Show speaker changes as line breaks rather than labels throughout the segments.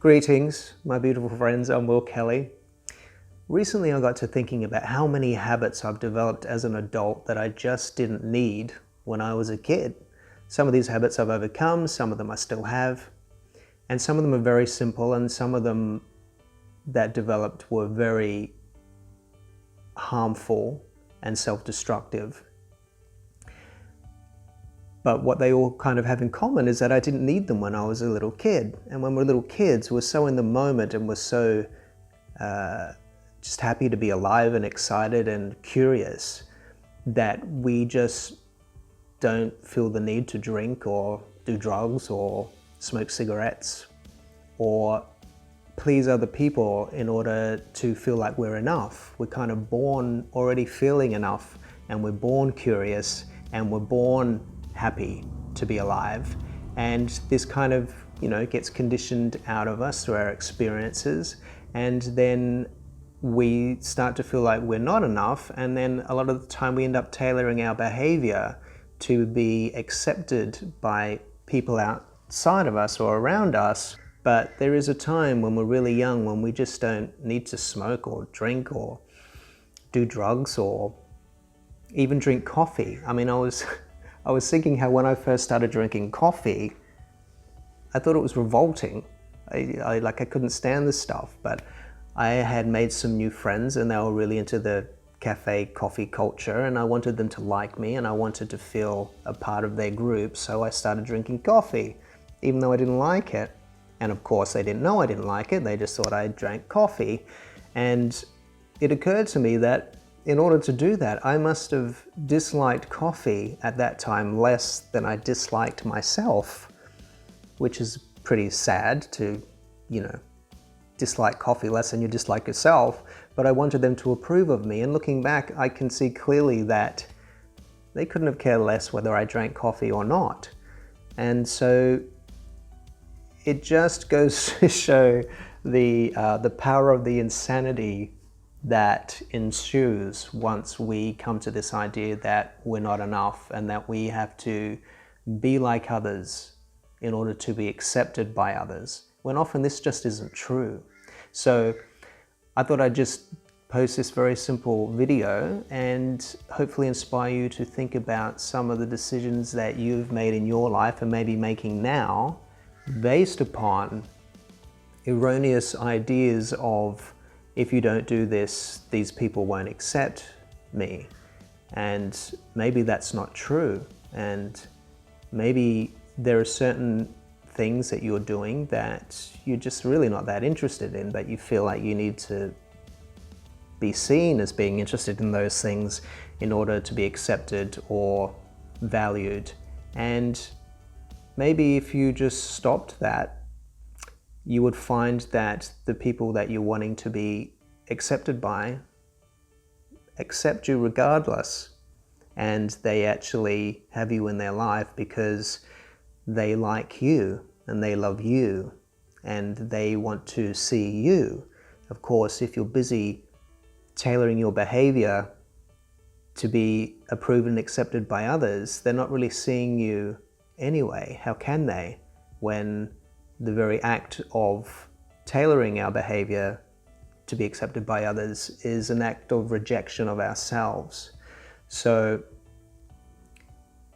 Greetings, my beautiful friends. I'm Will Kelly. Recently I got to thinking about how many habits I've developed as an adult that I just didn't need when I was a kid. Some of these habits I've overcome, some of them I still have, and some of them are very simple, and some of them that developed were very harmful and self-destructive. But what they all kind of have in common is that I didn't need them when I was a little kid. And when we're little kids, we're so in the moment and we're so just happy to be alive and excited and curious that we just don't feel the need to drink or do drugs or smoke cigarettes or please other people in order to feel like we're enough. We're kind of born already feeling enough, and we're born curious, and we're born happy to be alive. And this kind of, gets conditioned out of us through our experiences. And then we start to feel like we're not enough. And then a lot of the time we end up tailoring our behavior to be accepted by people outside of us or around us. But there is a time when we're really young when we just don't need to smoke or drink or do drugs or even drink coffee. I mean, I was thinking how when I first started drinking coffee, I thought it was revolting. I couldn't stand this stuff, but I had made some new friends and they were really into the cafe coffee culture, and I wanted them to like me and I wanted to feel a part of their group, so I started drinking coffee, even though I didn't like it. And of course they didn't know I didn't like it, they just thought I drank coffee. And it occurred to me that in order to do that, I must have disliked coffee at that time less than I disliked myself, which is pretty sad to, dislike coffee less than you dislike yourself. But I wanted them to approve of me. And looking back, I can see clearly that they couldn't have cared less whether I drank coffee or not. And so it just goes to show the power of the insanity that ensues once we come to this idea that we're not enough and that we have to be like others in order to be accepted by others, when often this just isn't true. So I thought I'd just post this very simple video and hopefully inspire you to think about some of the decisions that you've made in your life and maybe making now based upon erroneous ideas of, if you don't do this, these people won't accept me. And maybe that's not true. And maybe there are certain things that you're doing that you're just really not that interested in, but you feel like you need to be seen as being interested in those things in order to be accepted or valued. And maybe if you just stopped that, you would find that the people that you're wanting to be accepted by accept you regardless, and they actually have you in their life because they like you and they love you and they want to see you. Of course, if you're busy tailoring your behavior to be approved and accepted by others, they're not really seeing you anyway. How can they, when the very act of tailoring our behavior to be accepted by others is an act of rejection of ourselves? So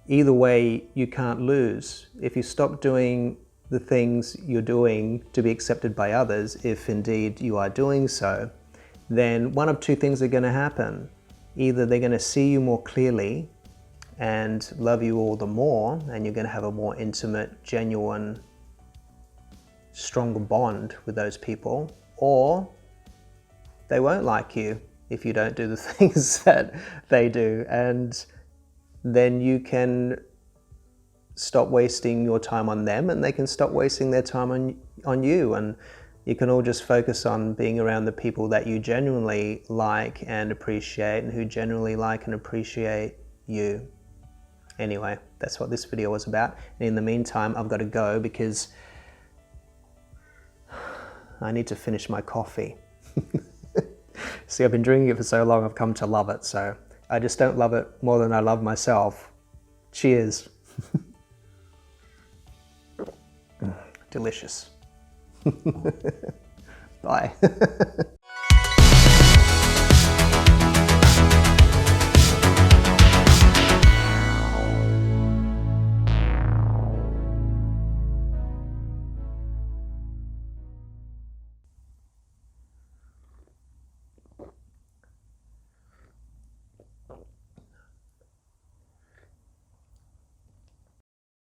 either way, you can't lose. If you stop doing the things you're doing to be accepted by others, if indeed you are doing so, then one of two things are going to happen. Either they're going to see you more clearly and love you all the more, and you're going to have a more intimate, genuine, stronger bond with those people, or they won't like you if you don't do the things that they do. And then you can stop wasting your time on them and they can stop wasting their time on you, and you can all just focus on being around the people that you genuinely like and appreciate, and who genuinely like and appreciate you. Anyway, that's what this video was about. And in the meantime, I've got to go because I need to finish my coffee. See, I've been drinking it for so long, I've come to love it. So I just don't love it more than I love myself. Cheers. Delicious. Bye.